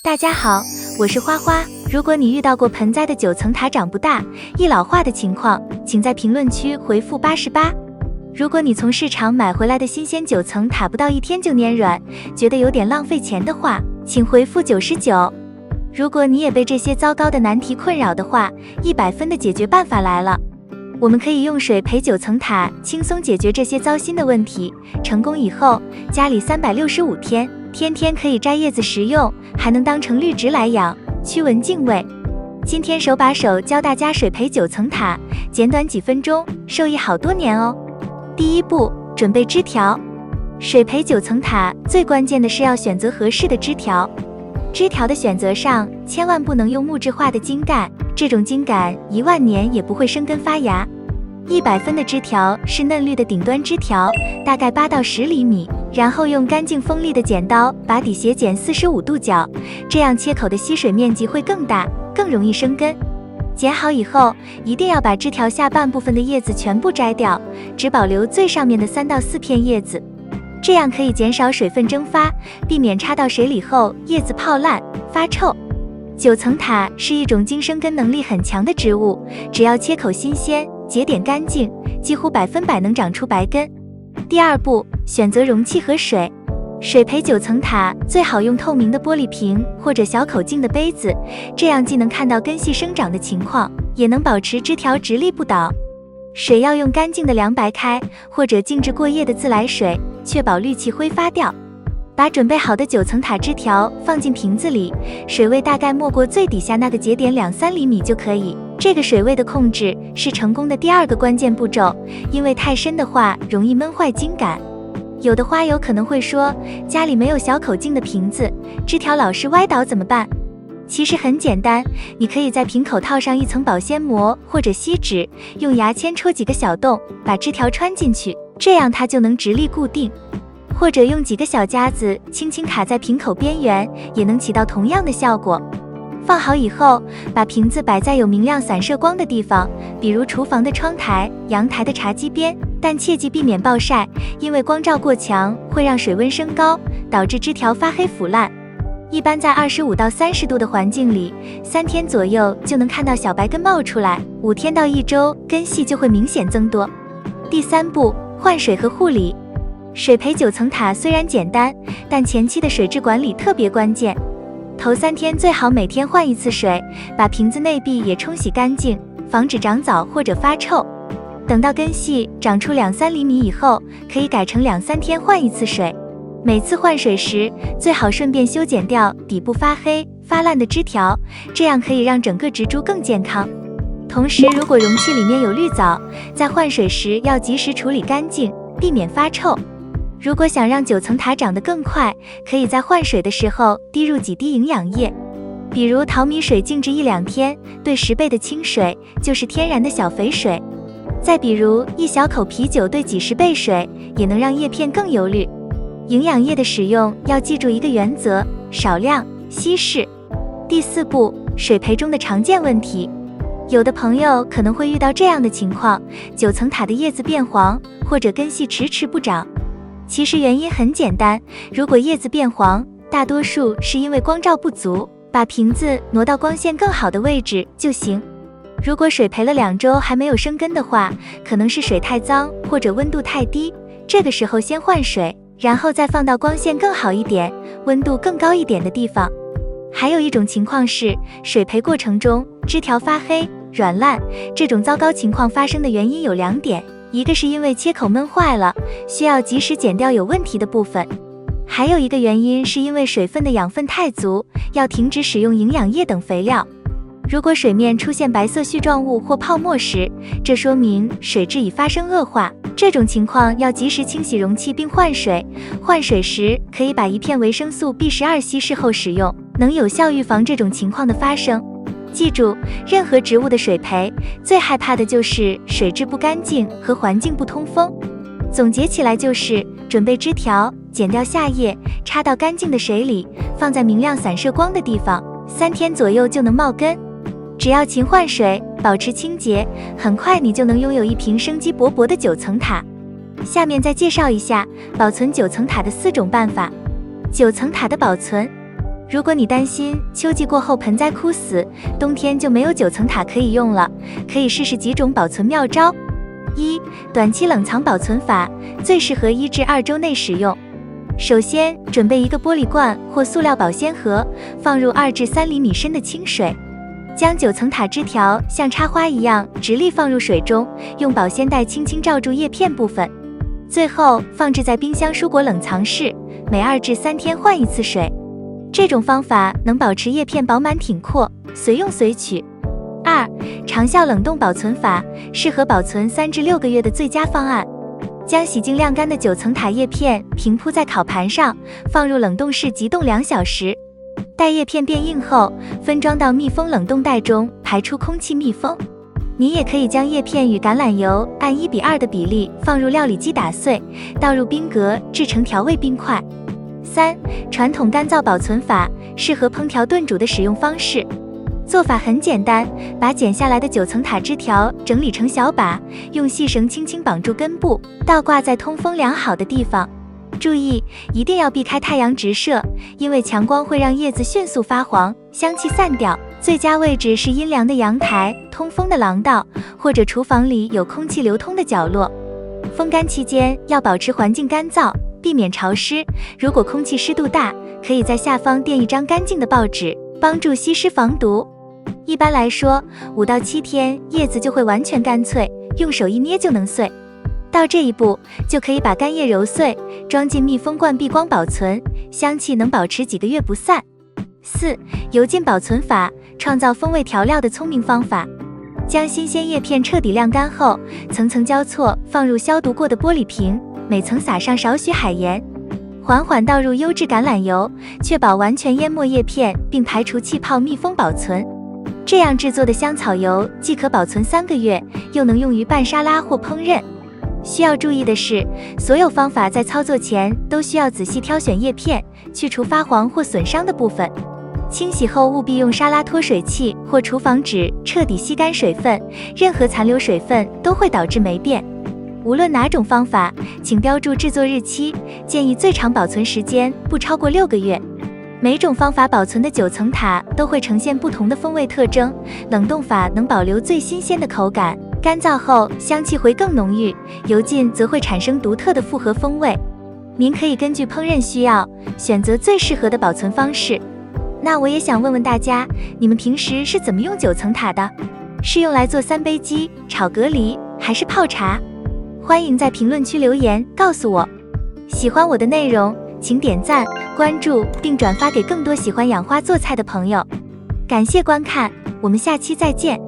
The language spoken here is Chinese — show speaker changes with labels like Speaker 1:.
Speaker 1: 大家好，我是花花。如果你遇到过盆栽的9层塔长不大、易老化的情况，请在评论区回复88。如果你从市场买回来的新鲜9层塔不到1天就蔫软，觉得有点浪费钱的话，请回复99。如果你也被这些糟糕的难题困扰的话，100分的解决办法来了。我们可以用水培9层塔，轻松解决这些糟心的问题。成功以后，家里365天，天天可以摘叶子食用，还能当成绿植来养，驱蚊净味。今天手把手教大家水培9层塔，简短几分钟，受益好多年哦。第一步，准备枝条。水培9层塔最关键的是要选择合适的枝条。枝条的选择上，千万不能用木质化的茎干，这种茎秆10000年也不会生根发芽。100分的枝条是嫩绿的顶端枝条，大概8到10厘米，然后用干净锋利的剪刀把底斜剪45度角，这样切口的吸水面积会更大，更容易生根。剪好以后，一定要把枝条下半部分的叶子全部摘掉，只保留最上面的3到4片叶子，这样可以减少水分蒸发，避免插到水里后叶子泡烂发臭。9层塔是一种茎生根能力很强的植物，只要切口新鲜，节点干净，几乎100%能长出白根。第二步，选择容器和水。水培9层塔最好用透明的玻璃瓶或者小口径的杯子，这样既能看到根系生长的情况，也能保持枝条直立不倒。水要用干净的凉白开或者静置过夜的自来水，确保氯气挥发掉。把准备好的9层塔枝条放进瓶子里，水位大概没过最底下那个节点2-3厘米就可以。这个水位的控制是成功的第2个关键步骤，因为太深的话容易闷坏茎秆。有的花友可能会说，家里没有小口径的瓶子，枝条老是歪倒怎么办？其实很简单，你可以在瓶口套上一层保鲜膜或者锡纸，用牙签戳几个小洞，把枝条穿进去，这样它就能直立固定。或者用几个小夹子轻轻卡在瓶口边缘，也能起到同样的效果。放好以后，把瓶子摆在有明亮散射光的地方，比如厨房的窗台、阳台的茶几边，但切记避免暴晒，因为光照过强会让水温升高，导致枝条发黑腐烂。一般在25到30度的环境里，3天左右就能看到小白根冒出来，5天到1周根系就会明显增多。第三步，换水和护理。水培9层塔虽然简单，但前期的水质管理特别关键。头3天最好每天换1次水，把瓶子内壁也冲洗干净，防止长藻或者发臭。等到根系长出2-3厘米以后，可以改成2-3天换1次水。每次换水时，最好顺便修剪掉底部发黑、发烂的枝条，这样可以让整个植株更健康。同时，如果容器里面有绿藻，在换水时要及时处理干净，避免发臭。如果想让9层塔长得更快，可以在换水的时候滴入几滴营养液，比如淘米水静置1-2天，兑10倍的清水，就是天然的小肥水。再比如1小口啤酒兑几10倍水，也能让叶片更油绿。营养液的使用要记住一个原则，少量稀释。第四步，水培中的常见问题。有的朋友可能会遇到这样的情况，9层塔的叶子变黄，或者根系迟迟不长。其实原因很简单，如果叶子变黄，大多数是因为光照不足，把瓶子挪到光线更好的位置就行。如果水培了2周还没有生根的话，可能是水太脏或者温度太低，这个时候先换水，然后再放到光线更好一点、温度更高一点的地方。还有一种情况是，水培过程中枝条发黑、软烂，这种糟糕情况发生的原因有2点。一个是因为切口闷坏了，需要及时剪掉有问题的部分，还有一个原因是因为水分的养分太足，要停止使用营养液等肥料。如果水面出现白色絮状物或泡沫时，这说明水质已发生恶化，这种情况要及时清洗容器并换水。换水时可以把1片维生素 B12稀释后使用，能有效预防这种情况的发生。记住，任何植物的水培，最害怕的就是水质不干净和环境不通风。总结起来就是，准备枝条，剪掉下叶，插到干净的水里，放在明亮散射光的地方，3天左右就能冒根。只要勤换水，保持清洁，很快你就能拥有一瓶生机勃勃的9层塔。下面再介绍一下保存9层塔的4种办法。9层塔的保存。如果你担心秋季过后盆栽枯死，冬天就没有9层塔可以用了，可以试试几种保存妙招。1. 短期冷藏保存法，最适合1至2周内使用。首先，准备一个玻璃罐或塑料保鲜盒，放入2至3厘米深的清水，将9层塔枝条像插花一样直立放入水中，用保鲜袋轻轻罩住叶片部分，最后放置在冰箱蔬果冷藏室，每2至3天换一次水。这种方法能保持叶片饱满挺阔，随用随取。2. 长效冷冻保存法，适合保存3至6个月的最佳方案。将洗净晾干的9层塔叶片平铺在烤盘上，放入冷冻室急冻2小时。待叶片变硬后，分装到密封冷冻袋中，排出空气密封。你也可以将叶片与橄榄油按1:2的比例放入料理机打碎，倒入冰格制成调味冰块。3. 传统干燥保存法，适合烹调炖煮的使用方式。做法很简单，把剪下来的9层塔枝条整理成小把，用细绳轻轻绑住根部，倒挂在通风良好的地方。注意，一定要避开太阳直射，因为强光会让叶子迅速发黄，香气散掉。最佳位置是阴凉的阳台、通风的廊道，或者厨房里有空气流通的角落。风干期间要保持环境干燥，避免潮湿。如果空气湿度大，可以在下方垫一张干净的报纸，帮助吸湿防毒。一般来说，5到7天叶子就会完全干脆，用手一捏就能碎。到这一步，就可以把干叶揉碎，装进密封罐避光保存，香气能保持几个月不散。4. 油浸保存法，创造风味调料的聪明方法。将新鲜叶片彻底晾干后，层层交错放入消毒过的玻璃瓶，每层撒上少许海盐，缓缓倒入优质橄榄油，确保完全淹没叶片并排除气泡，密封保存。这样制作的香草油既可保存3个月，又能用于拌沙拉或烹饪。需要注意的是，所有方法在操作前都需要仔细挑选叶片，去除发黄或损伤的部分。清洗后务必用沙拉脱水器或厨房纸彻底吸干水分，任何残留水分都会导致霉变。无论哪种方法，请标注制作日期，建议最长保存时间不超过6个月。每种方法保存的9层塔都会呈现不同的风味特征，冷冻法能保留最新鲜的口感，干燥后香气会更浓郁，油浸则会产生独特的复合风味。您可以根据烹饪需要，选择最适合的保存方式。那我也想问问大家，你们平时是怎么用9层塔的？是用来做3杯鸡、炒蛤蜊，还是泡茶？欢迎在评论区留言告诉我。喜欢我的内容，请点赞、关注并转发给更多喜欢养花做菜的朋友。感谢观看，我们下期再见。